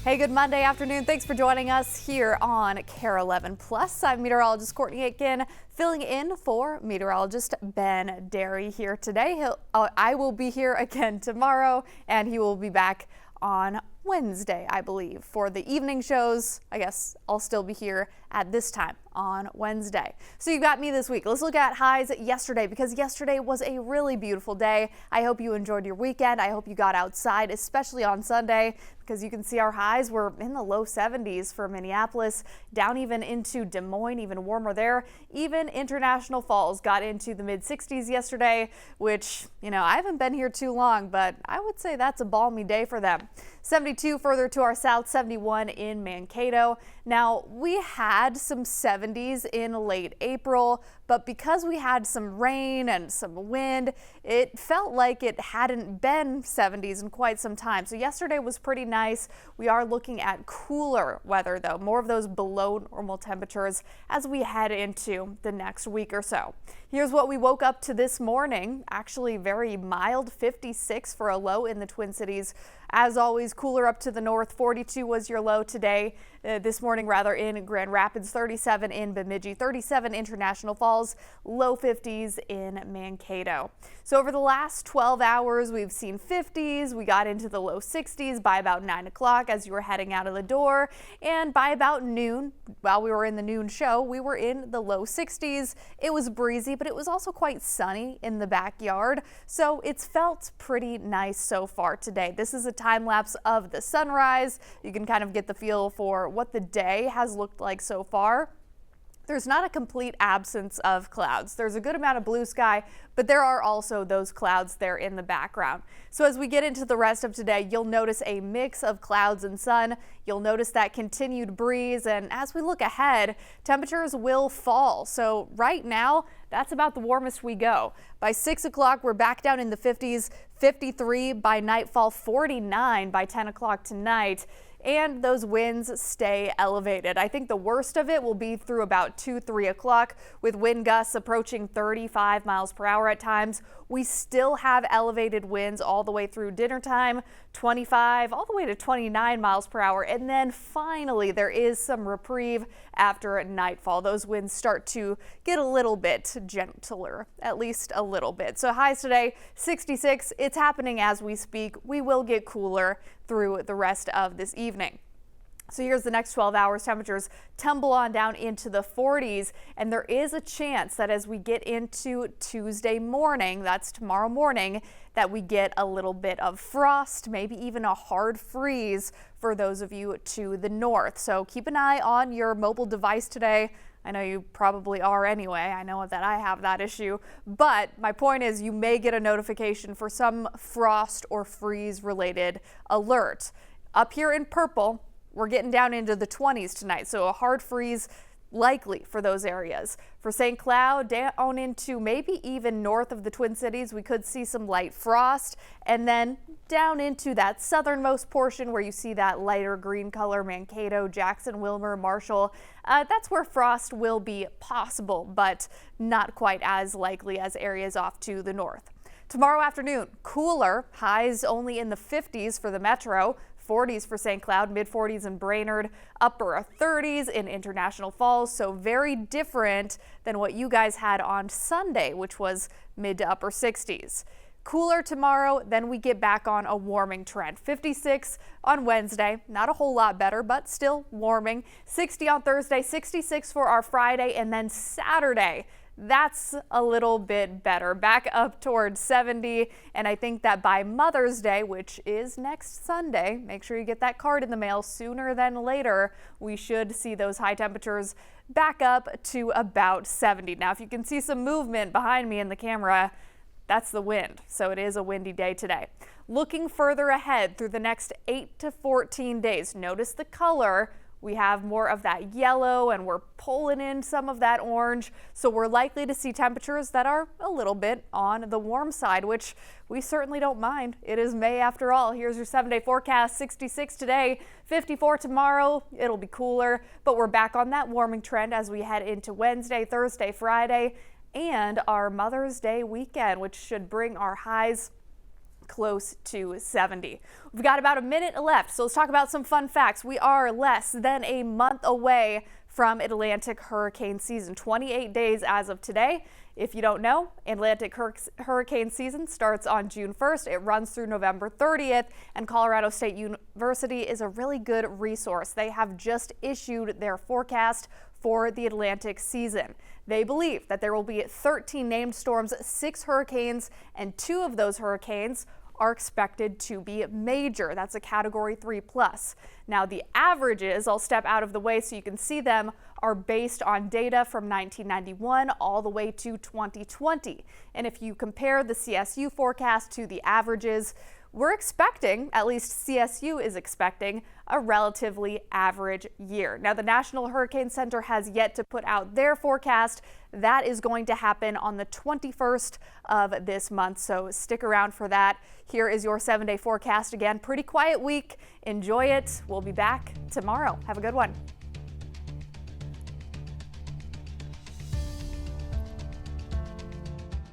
Hey, good Monday afternoon. Thanks for joining us here on Kare 11 Plus. I'm meteorologist Courtney Aitken, filling in for meteorologist Ben Derry here today. I will be here again tomorrow, and he will be back on Wednesday, I believe, for the evening shows. I guess I'll still be here at this time on Wednesday. So you got me this week. Let's look at highs yesterday, because yesterday was a really beautiful day. I hope you enjoyed your weekend. I hope you got outside, especially on Sunday, because you can see our highs were in the low 70s for Minneapolis, down even into Des Moines, even warmer there. Even International Falls got into the mid 60s yesterday, which, I haven't been here too long, but I would say that's a balmy day for them. 72 further to our south, 71 in Mankato. Now, we had some 70s in late April, but because we had some rain and some wind, it felt like it hadn't been 70s in quite some time. So yesterday was pretty nice. We are looking at cooler weather, though, more of those below normal temperatures as we head into the next week or so. Here's what we woke up to this morning. Actually very mild, 56 for a low in the Twin Cities. As always, cooler up to the north. 42 was your low today, this morning rather, in Grand Rapids, 37 in Bemidji, 37 International Falls, low 50s in Mankato. So over the last 12 hours, we've seen 50s. We got into the low 60s by about 9 o'clock as you were heading out of the door. And by about noon, while we were in the noon show, we were in the low 60s. It was breezy, but it was also quite sunny in the backyard. So it's felt pretty nice so far today. This is a time lapse of the sunrise. You can kind of get the feel for what the day has looked like so far. There's not a complete absence of clouds. There's a good amount of blue sky, but there are also those clouds there in the background. So as we get into the rest of today, you'll notice a mix of clouds and sun. You'll notice that continued breeze, and as we look ahead, temperatures will fall. So right now, that's about the warmest we go. By 6 o'clock, we're back down in the 50s, 53 by nightfall, 49 by 10 o'clock tonight. And those winds stay elevated. I think the worst of it will be through about 2-3 o'clock, with wind gusts approaching 35 miles per hour at times. We still have elevated winds all the way through dinner time, 25 all the way to 29 miles per hour. And then finally, there is some reprieve after nightfall. Those winds start to get a little bit gentler, at least a little bit. So highs today, 66. It's happening as we speak. We will get cooler through the rest of this evening. So here's the next 12 hours. Temperatures tumble on down into the 40s, and there is a chance that as we get into Tuesday morning, that's tomorrow morning, that we get a little bit of frost, maybe even a hard freeze for those of you to the north. So keep an eye on your mobile device today. I know you probably are anyway. I know that I have that issue, but my point is you may get a notification for some frost or freeze related alert. Up here in purple, we're getting down into the 20s tonight, so a hard freeze likely for those areas. For St. Cloud, down into maybe even north of the Twin Cities, we could see some light frost, and then down into that southernmost portion where you see that lighter green color, Mankato, Jackson, Wilmer, Marshall. That's where frost will be possible, but not quite as likely as areas off to the north. Tomorrow afternoon, cooler, highs only in the 50s for the metro. 40s for St. Cloud, mid 40s in Brainerd, upper 30s in International Falls. So very different than what you guys had on Sunday, which was mid to upper 60s. Cooler tomorrow, then we get back on a warming trend. 56 on Wednesday, not a whole lot better, but still warming. 60 on Thursday, 66 for our Friday, and then Saturday. That's a little bit better, back up towards 70. And I think that by Mother's Day, which is next Sunday, make sure you get that card in the mail sooner than later, we should see those high temperatures back up to about 70. Now, if you can see some movement behind me in the camera, that's the wind. So it is a windy day today. Looking further ahead through the next 8 to 14 days, notice the color. We have more of that yellow, and we're pulling in some of that orange. So we're likely to see temperatures that are a little bit on the warm side, which we certainly don't mind. It is May after all. Here's your 7-day forecast. 66 today, 54 tomorrow. It'll be cooler, but we're back on that warming trend as we head into Wednesday, Thursday, Friday, and our Mother's Day weekend, which should bring our highs close to 70. We've got about a minute left, so let's talk about some fun facts. We are less than a month away from Atlantic hurricane season, 28 days as of today. If you don't know, Atlantic hurricane season starts on June 1st. It runs through November 30th, and Colorado State University is a really good resource. They have just issued their forecast for the Atlantic season. They believe that there will be 13 named storms, 6 hurricanes, and 2 of those hurricanes are expected to be major. That's a Category 3+. Now the averages, I'll step out of the way so you can see them, are based on data from 1991 all the way to 2020. And if you compare the CSU forecast to the averages, we're expecting, at least CSU is expecting, a relatively average year. Now, the National Hurricane Center has yet to put out their forecast. That is going to happen on the 21st of this month, so stick around for that. Here is your 7-day forecast. Again, pretty quiet week. Enjoy it. We'll be back tomorrow. Have a good one.